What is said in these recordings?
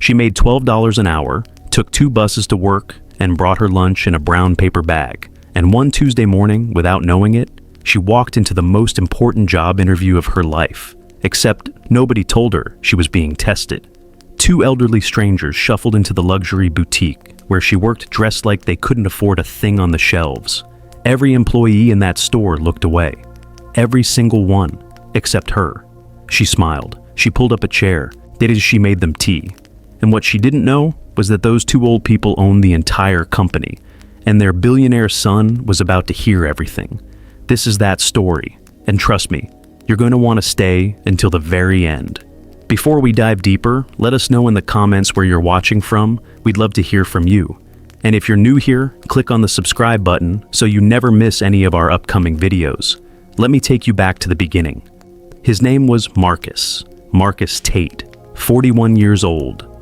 She made $12 an hour, took 2 buses to work, and brought her lunch in a brown paper bag. And one Tuesday morning, without knowing it, she walked into the most important job interview of her life. Except nobody told her she was being tested. 2 elderly strangers shuffled into the luxury boutique where she worked dressed like they couldn't afford a thing on the shelves. Every employee in that store looked away. Every single one, except her. She smiled. She pulled up a chair, did as she made them tea. And what she didn't know was that those 2 old people owned the entire company, and their billionaire son was about to hear everything. This is that story, and trust me, you're going to want to stay until the very end. Before we dive deeper, let us know in the comments where you're watching from. We'd love to hear from you. And if you're new here, click on the subscribe button so you never miss any of our upcoming videos. Let me take you back to the beginning. His name was Marcus Tate, 41 years old,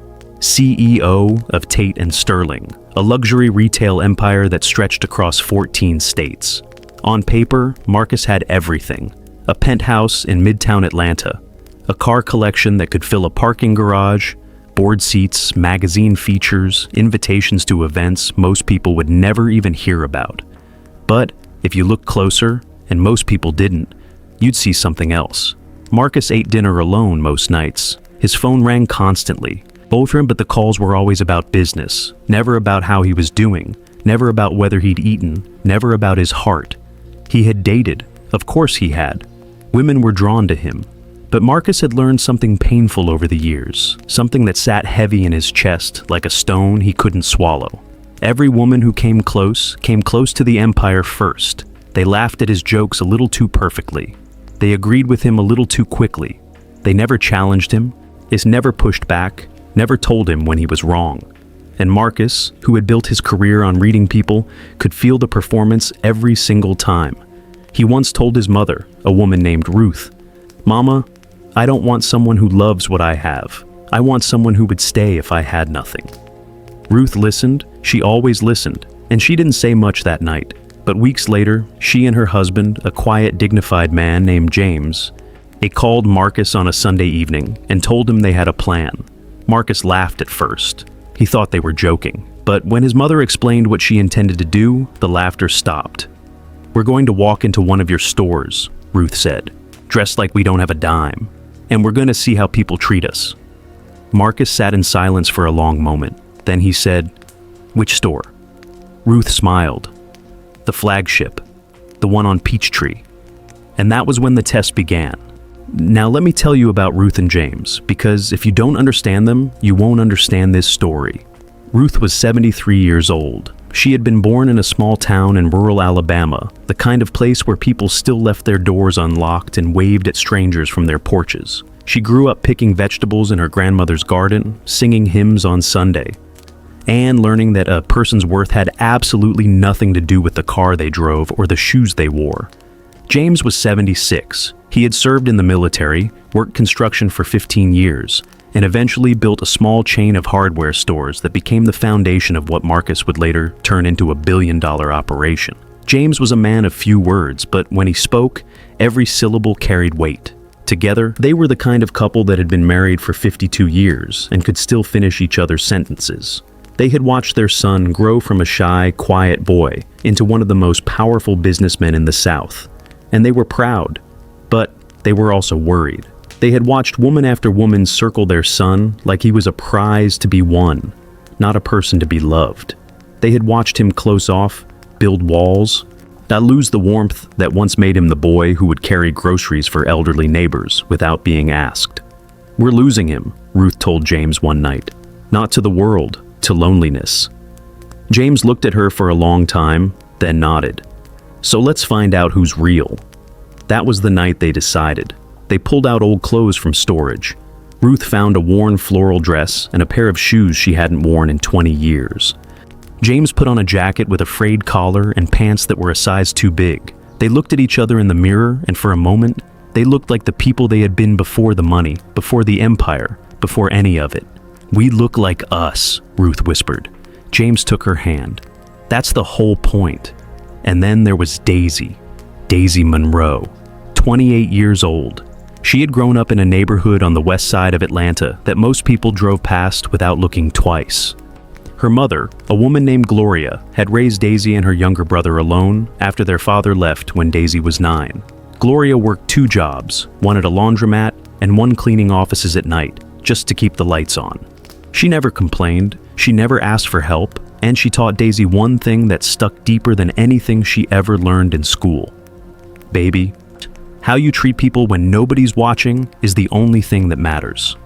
CEO of Tate & Sterling, a luxury retail empire that stretched across 14 states. On paper, Marcus had everything: a penthouse in Midtown Atlanta, a car collection that could fill a parking garage, board seats, magazine features, invitations to events most people would never even hear about. But if you look closer, and most people didn't, you'd see something else. Marcus ate dinner alone most nights. His phone rang constantly. But the calls were always about business, never about how he was doing, never about whether he'd eaten, never about his heart. He had dated. Of course he had. Women were drawn to him. But Marcus had learned something painful over the years, something that sat heavy in his chest like a stone he couldn't swallow. Every woman who came close to the empire first. They laughed at his jokes a little too perfectly. They agreed with him a little too quickly. They never challenged him, never pushed back, never told him when he was wrong. And Marcus, who had built his career on reading people, could feel the performance every single time. He once told his mother, a woman named Ruth, "Mama, I don't want someone who loves what I have. I want someone who would stay if I had nothing." Ruth listened. She always listened, and she didn't say much that night. But weeks later, she and her husband, a quiet, dignified man named James, they called Marcus on a Sunday evening and told him they had a plan. Marcus laughed at first. He thought they were joking. But when his mother explained what she intended to do, the laughter stopped. "We're going to walk into one of your stores," Ruth said, "dressed like we don't have a dime. And we're going to see how people treat us." Marcus sat in silence for a long moment. Then he said, "Which store?" Ruth smiled. "The flagship, the one on Peachtree." And that was when the test began. Now let me tell you about Ruth and James, because if you don't understand them, you won't understand this story. Ruth was 73 years old. She had been born in a small town in rural Alabama, the kind of place where people still left their doors unlocked and waved at strangers from their porches. She grew up picking vegetables in her grandmother's garden, singing hymns on Sunday, and learning that a person's worth had absolutely nothing to do with the car they drove or the shoes they wore. James was 76. He had served in the military, worked construction for 15 years, and eventually built a small chain of hardware stores that became the foundation of what Marcus would later turn into a billion-dollar operation. James was a man of few words, but when he spoke, every syllable carried weight. Together, they were the kind of couple that had been married for 52 years and could still finish each other's sentences. They had watched their son grow from a shy, quiet boy into one of the most powerful businessmen in the South. And they were proud, but they were also worried. They had watched woman after woman circle their son like he was a prize to be won, not a person to be loved. They had watched him close off, build walls, not lose the warmth that once made him the boy who would carry groceries for elderly neighbors without being asked. "We're losing him," Ruth told James one night. "Not to the world, to loneliness." James looked at her for a long time, then nodded. "So let's find out who's real." That was the night they decided. They pulled out old clothes from storage. Ruth found a worn floral dress and a pair of shoes she hadn't worn in 20 years. James put on a jacket with a frayed collar and pants that were a size too big. They looked at each other in the mirror, and for a moment, they looked like the people they had been before the money, before the empire, before any of it. "We look like us," Ruth whispered. James took her hand. "That's the whole point." And then there was Daisy Monroe, 28 years old. She had grown up in a neighborhood on the west side of Atlanta that most people drove past without looking twice. Her mother, a woman named Gloria, had raised Daisy and her younger brother alone after their father left when Daisy was 9. Gloria worked 2 jobs, one at a laundromat and one cleaning offices at night, just to keep the lights on. She never complained, she never asked for help, and she taught Daisy one thing that stuck deeper than anything she ever learned in school. Baby, how you treat people when nobody's watching is the only thing that matters.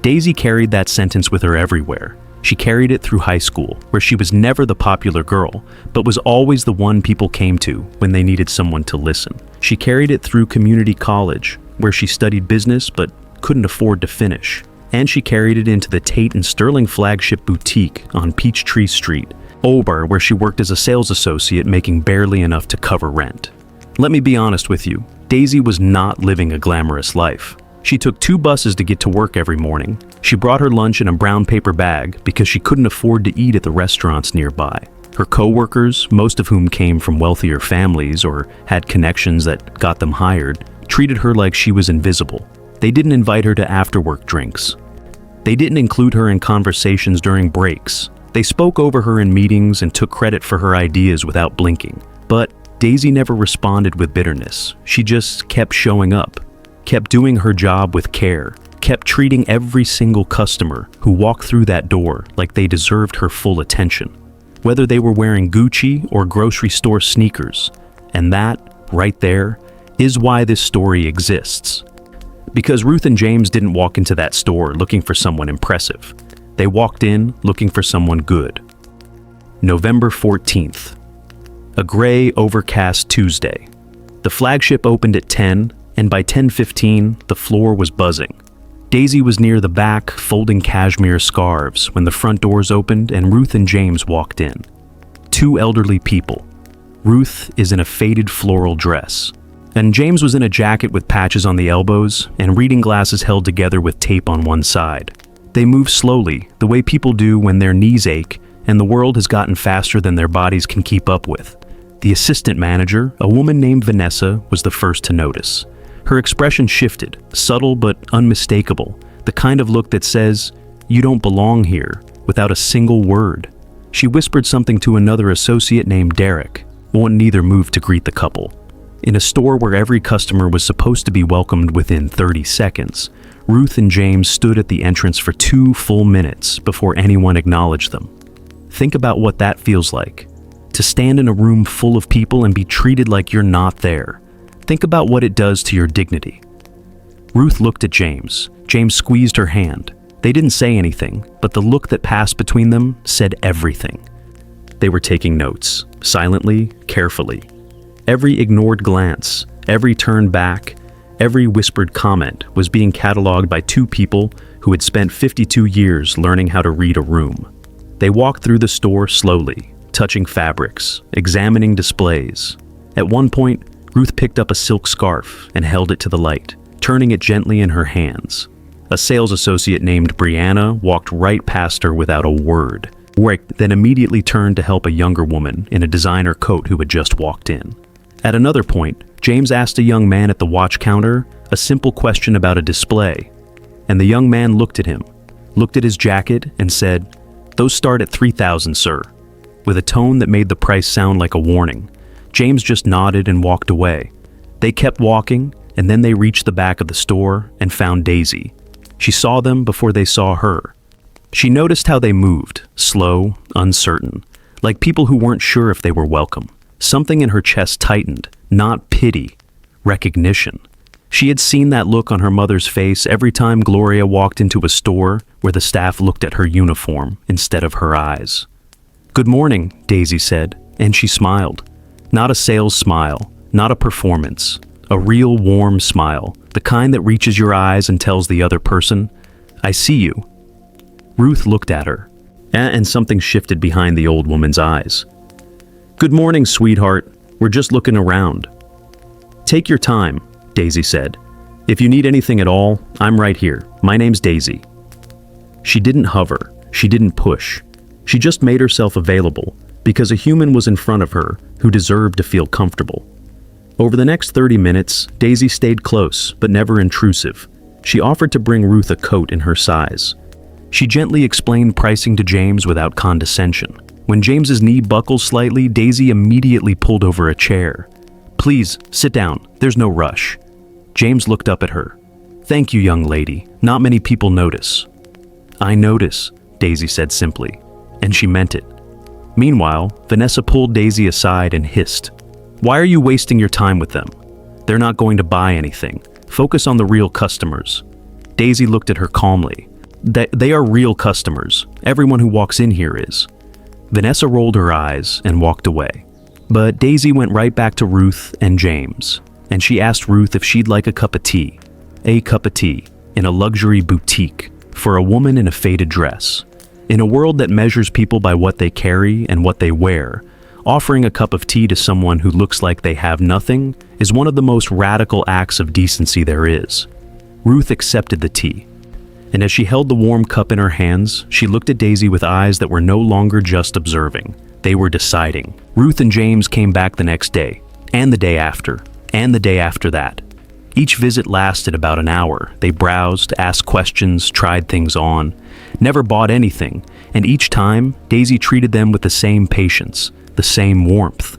Daisy carried that sentence with her everywhere. She carried it through high school, where she was never the popular girl, but was always the one people came to when they needed someone to listen. She carried it through community college, where she studied business but couldn't afford to finish. And she carried it into the Tate and Sterling flagship boutique on Peachtree Street, Ober, where she worked as a sales associate making barely enough to cover rent. Let me be honest with you, Daisy was not living a glamorous life. She took 2 buses to get to work every morning. She brought her lunch in a brown paper bag because she couldn't afford to eat at the restaurants nearby. Her co-workers, most of whom came from wealthier families or had connections that got them hired, treated her like she was invisible. They didn't invite her to after-work drinks. They didn't include her in conversations during breaks. They spoke over her in meetings and took credit for her ideas without blinking. But Daisy never responded with bitterness. She just kept showing up, kept doing her job with care, kept treating every single customer who walked through that door like they deserved her full attention, whether they were wearing Gucci or grocery store sneakers. And that, right there, is why this story exists. Because Ruth and James didn't walk into that store looking for someone impressive. They walked in looking for someone good. November 14th. A gray, overcast Tuesday. The flagship opened at 10, and by 10:15, the floor was buzzing. Daisy was near the back, folding cashmere scarves when the front doors opened and Ruth and James walked in. 2 elderly people. Ruth is in a faded floral dress, and James was in a jacket with patches on the elbows and reading glasses held together with tape on one side. They move slowly, the way people do when their knees ache and the world has gotten faster than their bodies can keep up with. The assistant manager, a woman named Vanessa, was the first to notice. Her expression shifted, subtle but unmistakable, the kind of look that says, "You don't belong here," without a single word. She whispered something to another associate named Derek. Neither moved to greet the couple. In a store where every customer was supposed to be welcomed within 30 seconds, Ruth and James stood at the entrance for 2 full minutes before anyone acknowledged them. Think about what that feels like. To stand in a room full of people and be treated like you're not there. Think about what it does to your dignity. Ruth looked at James. James squeezed her hand. They didn't say anything, but the look that passed between them said everything. They were taking notes, silently, carefully. Every ignored glance, every turn back, every whispered comment was being cataloged by 2 people who had spent 52 years learning how to read a room. They walked through the store slowly, touching fabrics, examining displays. At one point, Ruth picked up a silk scarf and held it to the light, turning it gently in her hands. A sales associate named Brianna walked right past her without a word, then immediately turned to help a younger woman in a designer coat who had just walked in. At another point, James asked a young man at the watch counter a simple question about a display, and the young man looked at him, looked at his jacket, and said, "Those start at $3,000, sir," with a tone that made the price sound like a warning. James just nodded and walked away. They kept walking, and then they reached the back of the store and found Daisy. She saw them before they saw her. She noticed how they moved, slow, uncertain, like people who weren't sure if they were welcome. Something in her chest tightened, not pity, recognition. She had seen that look on her mother's face every time Gloria walked into a store where the staff looked at her uniform instead of her eyes. "Good morning," Daisy said, and she smiled. Not a sales smile, not a performance, a real warm smile, the kind that reaches your eyes and tells the other person, "I see you." Ruth looked at her, and something shifted behind the old woman's eyes. "Good morning, sweetheart. We're just looking around." "Take your time," Daisy said. "If you need anything at all, I'm right here. My name's Daisy." She didn't hover. She didn't push. She just made herself available because a human was in front of her who deserved to feel comfortable. Over the next 30 minutes, Daisy stayed close, but never intrusive. She offered to bring Ruth a coat in her size. She gently explained pricing to James without condescension. When James's knee buckled slightly, Daisy immediately pulled over a chair. "Please, sit down. There's no rush." James looked up at her. "Thank you, young lady. Not many people notice." "I notice," Daisy said simply, and she meant it. Meanwhile, Vanessa pulled Daisy aside and hissed, "Why are you wasting your time with them? They're not going to buy anything. Focus on the real customers." Daisy looked at her calmly. They are real customers. Everyone who walks in here is." Vanessa rolled her eyes and walked away. But Daisy went right back to Ruth and James, and she asked Ruth if she'd like a cup of tea. A cup of tea, in a luxury boutique, for a woman in a faded dress. In a world that measures people by what they carry and what they wear, offering a cup of tea to someone who looks like they have nothing is one of the most radical acts of decency there is. Ruth accepted the tea. And as she held the warm cup in her hands, she looked at Daisy with eyes that were no longer just observing. They were deciding. Ruth and James came back the next day, and the day after, and the day after that. Each visit lasted about an hour. They browsed, asked questions, tried things on, never bought anything, and each time, Daisy treated them with the same patience, the same warmth.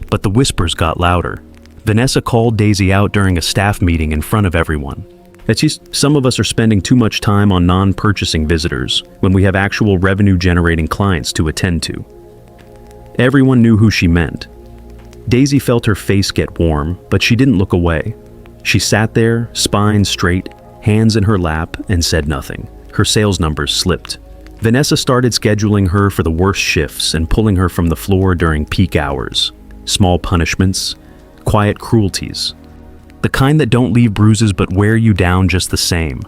But the whispers got louder. Vanessa called Daisy out during a staff meeting in front of everyone. "It's just some of us are spending too much time on non-purchasing visitors when we have actual revenue-generating clients to attend to." Everyone knew who she meant. Daisy felt her face get warm, but she didn't look away. She sat there, spine straight, hands in her lap, and said nothing. Her sales numbers slipped. Vanessa started scheduling her for the worst shifts and pulling her from the floor during peak hours. Small punishments, quiet cruelties. The kind that don't leave bruises but wear you down just the same.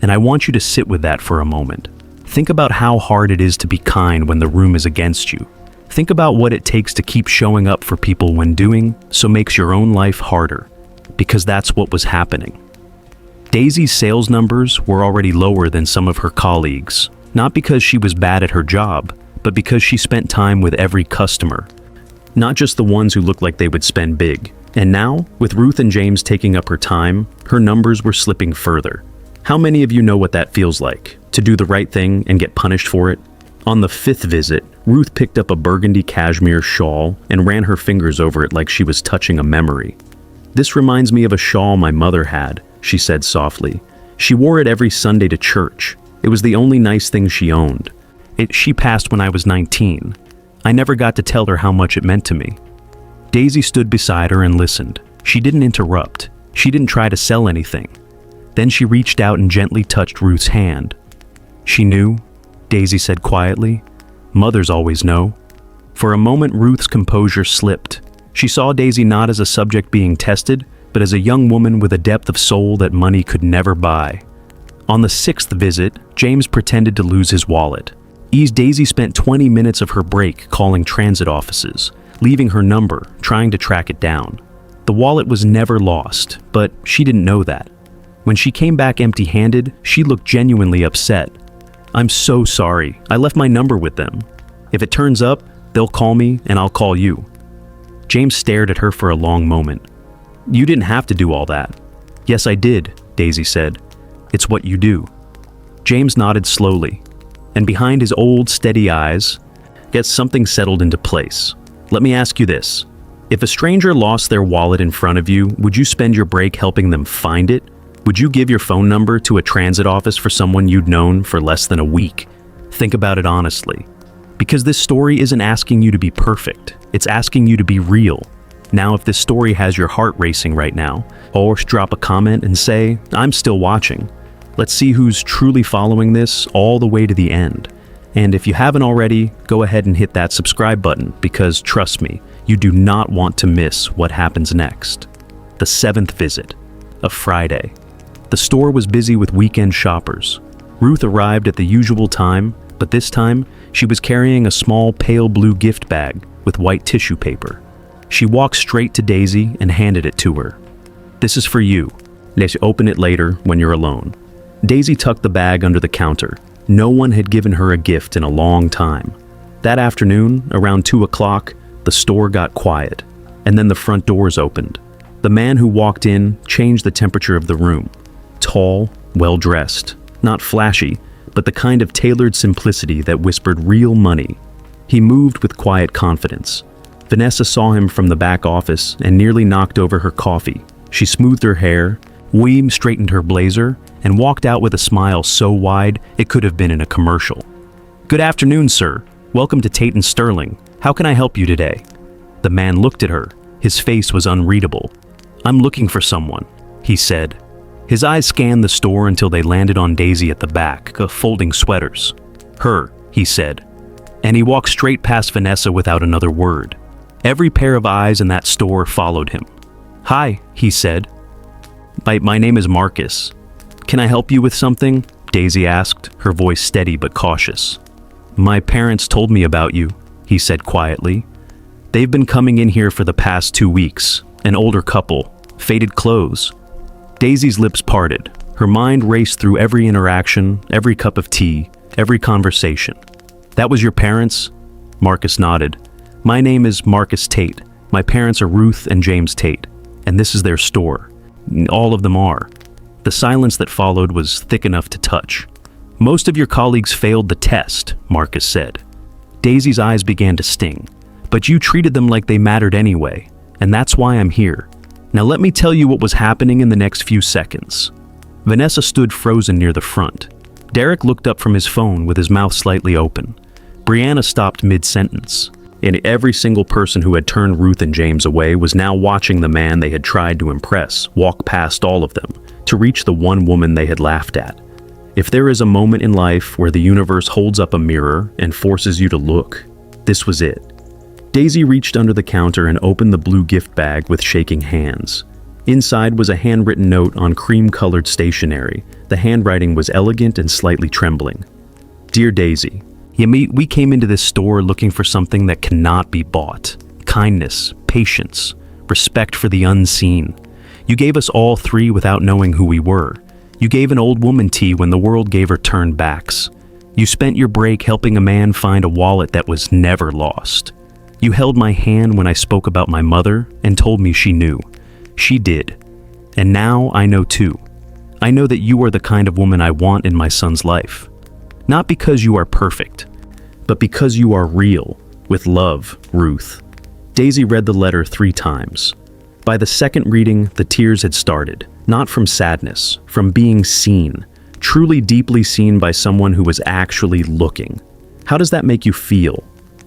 And I want you to sit with that for a moment. Think about how hard it is to be kind when the room is against you. Think about what it takes to keep showing up for people when doing so makes your own life harder. Because that's what was happening. Daisy's sales numbers were already lower than some of her colleagues, not because she was bad at her job, but because she spent time with every customer. Not just the ones who looked like they would spend big. And now, with Ruth and James taking up her time, her numbers were slipping further. How many of you know what that feels like? To do the right thing and get punished for it? On the 5th visit, Ruth picked up a burgundy cashmere shawl and ran her fingers over it like she was touching a memory. "This reminds me of a shawl my mother had," she said softly. "She wore it every Sunday to church. It was the only nice thing she owned. She passed when I was 19. I never got to tell her how much it meant to me." Daisy stood beside her and listened. She didn't interrupt. She didn't try to sell anything. Then she reached out and gently touched Ruth's hand. "She knew," Daisy said quietly. "Mothers always know." For a moment, Ruth's composure slipped. She saw Daisy not as a subject being tested, but as a young woman with a depth of soul that money could never buy. On the 6th visit, James pretended to lose his wallet. Daisy spent 20 minutes of her break calling transit offices, leaving her number, trying to track it down. The wallet was never lost, but she didn't know that. When she came back empty-handed, she looked genuinely upset. "I'm so sorry. I left my number with them. If it turns up, they'll call me and I'll call you." James stared at her for a long moment. "You didn't have to do all that." "Yes, I did," Daisy said. "It's what you do." James nodded slowly, and behind his old, steady eyes, something settled into place. "Let me ask you this. If a stranger lost their wallet in front of you, would you spend your break helping them find it? Would you give your phone number to a transit office for someone you'd known for less than a week? Think about it honestly. Because this story isn't asking you to be perfect. It's asking you to be real. Now, if this story has your heart racing right now, or drop a comment and say, "I'm still watching." Let's see who's truly following this all the way to the end. And if you haven't already, go ahead and hit that subscribe button because, trust me, you do not want to miss what happens next. The 7th visit, a Friday. The store was busy with weekend shoppers. Ruth arrived at the usual time, but this time, she was carrying a small pale blue gift bag with white tissue paper. She walked straight to Daisy and handed it to her. "This is for you. Let's open it later when you're alone." Daisy tucked the bag under the counter. No one had given her a gift in a long time. That afternoon, around 2 o'clock, the store got quiet, and then the front doors opened. The man who walked in changed the temperature of the room. Tall, well-dressed, not flashy, but the kind of tailored simplicity that whispered real money. He moved with quiet confidence. Vanessa saw him from the back office and nearly knocked over her coffee. She smoothed her hair, straightened her blazer, and walked out with a smile so wide it could have been in a commercial. "Good afternoon, sir. Welcome to Tate & Sterling. How can I help you today?" The man looked at her. His face was unreadable. "I'm looking for someone," he said. His eyes scanned the store until they landed on Daisy at the back, folding sweaters. "Her," he said. And he walked straight past Vanessa without another word. Every pair of eyes in that store followed him. "Hi," he said. My name is Marcus. Can I help you with something?" Daisy asked, her voice steady but cautious. "My parents told me about you," he said quietly. "They've been coming in here for the past 2 weeks, an older couple, faded clothes." Daisy's lips parted. Her mind raced through every interaction, every cup of tea, every conversation. "That was your parents?" Marcus nodded. "My name is Marcus Tate. My parents are Ruth and James Tate, and this is their store. All of them are." The silence that followed was thick enough to touch. "Most of your colleagues failed the test," Marcus said. Daisy's eyes began to sting. "But you treated them like they mattered anyway, and that's why I'm here. Now let me tell you what was happening in the next few seconds." Vanessa stood frozen near the front. Derek looked up from his phone with his mouth slightly open. Brianna stopped mid-sentence. And every single person who had turned Ruth and James away was now watching the man they had tried to impress walk past all of them to reach the one woman they had laughed at. If there is a moment in life where the universe holds up a mirror and forces you to look, this was it. Daisy reached under the counter and opened the blue gift bag with shaking hands. Inside was a handwritten note on cream-colored stationery. The handwriting was elegant and slightly trembling. "Dear Daisy, we came into this store looking for something that cannot be bought. Kindness, patience, respect for the unseen. You gave us all three without knowing who we were. You gave an old woman tea when the world gave her turned backs. You spent your break helping a man find a wallet that was never lost. You held my hand when I spoke about my mother and told me she knew. She did. And now I know too. I know that you are the kind of woman I want in my son's life. Not because you are perfect, but because you are real. With love, Ruth." Daisy read the letter 3 times. By the second reading, the tears had started, not from sadness, from being seen, truly deeply seen by someone who was actually looking. How does that make you feel?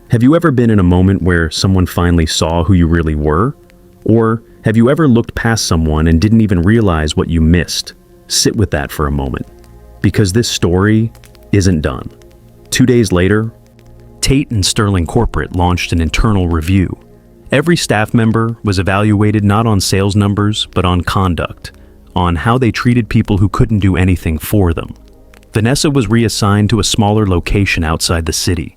Have you ever been in a moment where someone finally saw who you really were? Or have you ever looked past someone and didn't even realize what you missed? Sit with that for a moment, because this story isn't done. 2 days later, Tate & Sterling Corporate launched an internal review. Every staff member was evaluated not on sales numbers, but on conduct, on how they treated people who couldn't do anything for them. Vanessa was reassigned to a smaller location outside the city.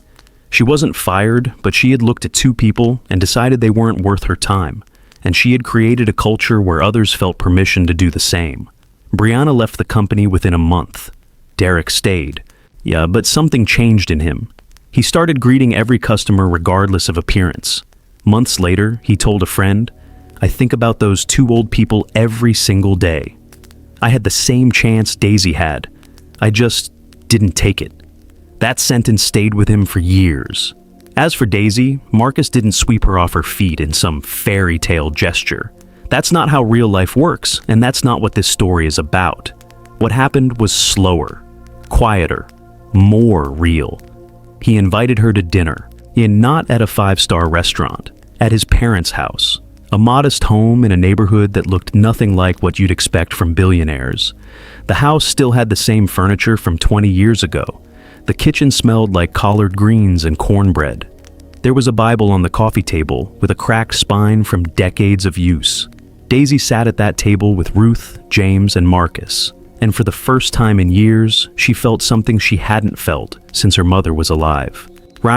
She wasn't fired, but she had looked at 2 people and decided they weren't worth her time, and she had created a culture where others felt permission to do the same. Brianna left the company within a month. Derek stayed. Yeah, but something changed in him. He started greeting every customer regardless of appearance. Months later, he told a friend, "I think about those 2 old people every single day. I had the same chance Daisy had. I just didn't take it." That sentence stayed with him for years. As for Daisy, Marcus didn't sweep her off her feet in some fairy tale gesture. That's not how real life works, and that's not what this story is about. What happened was slower, quieter, more real. He invited her to dinner, not at a 5-star restaurant, at his parents' house, a modest home in a neighborhood that looked nothing like what you'd expect from Billionaires. The house still had the same furniture from 20 years ago. The kitchen smelled like collard greens and cornbread. There was a Bible on the coffee table with a cracked spine from decades of use. Daisy sat at that table with Ruth, James, and Marcus. And for the first time in years, she felt something she hadn't felt since her mother was alive.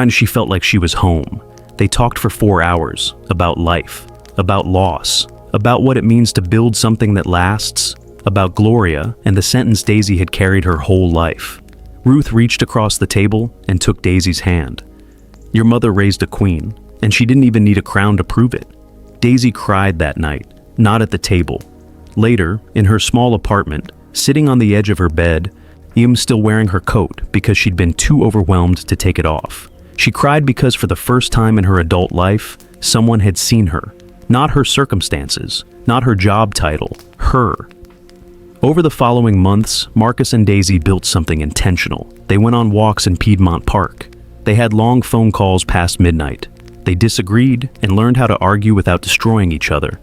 She felt like she was home. They talked for 4 hours about life, about loss, about what it means to build something that lasts, about Gloria and the sentence Daisy had carried her whole life. Ruth reached across the table and took Daisy's hand. "Your mother raised a queen, and she didn't even need a crown to prove it." Daisy cried that night, not at the table. Later, in her small apartment, sitting on the edge of her bed, Im still wearing her coat because she'd been too overwhelmed to take it off. She cried because for the first time in her adult life, someone had seen her. Not her circumstances, not her job title, her. Over the following months, Marcus and Daisy built something intentional. They went on walks in Piedmont Park. They had long phone calls past midnight. They disagreed and learned how to argue without destroying each other.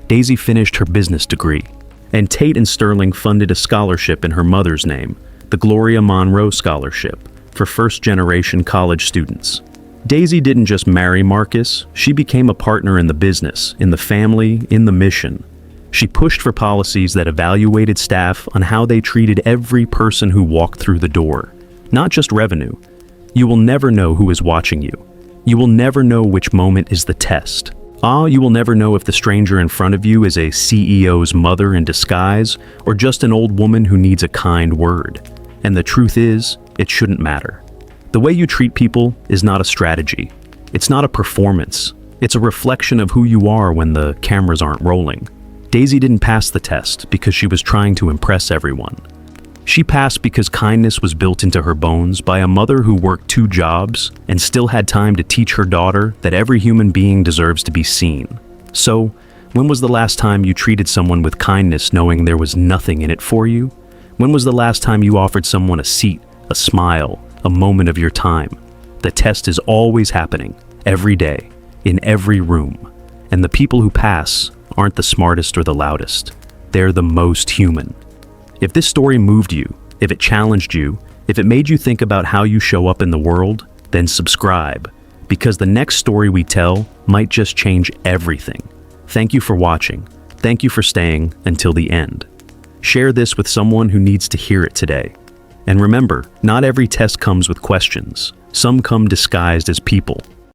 Daisy finished her business degree. And Tate and Sterling funded a scholarship in her mother's name, the Gloria Monroe Scholarship, for first-generation college students. Daisy didn't just marry Marcus, she became a partner in the business, in the family, in the mission. She pushed for policies that evaluated staff on how they treated every person who walked through the door, not just revenue. You will never know who is watching you. You will never know which moment is the test. You will never know if the stranger in front of you is a CEO's mother in disguise or just an old woman who needs a kind word. And the truth is, it shouldn't matter. The way you treat people is not a strategy. It's not a performance. It's a reflection of who you are when the cameras aren't rolling. Daisy didn't pass the test because she was trying to impress everyone. She passed because kindness was built into her bones by a mother who worked 2 jobs and still had time to teach her daughter that every human being deserves to be seen. So, when was the last time you treated someone with kindness knowing there was nothing in it for you? When was the last time you offered someone a seat, a smile, a moment of your time? The test is always happening, every day, in every room. And the people who pass aren't the smartest or the loudest. They're the most human. If this story moved you, if it challenged you, if it made you think about how you show up in the world, then subscribe, because the next story we tell might just change everything. Thank you for watching. Thank you for staying until the end. Share this with someone who needs to hear it today. And remember, not every test comes with questions. Some come disguised as people.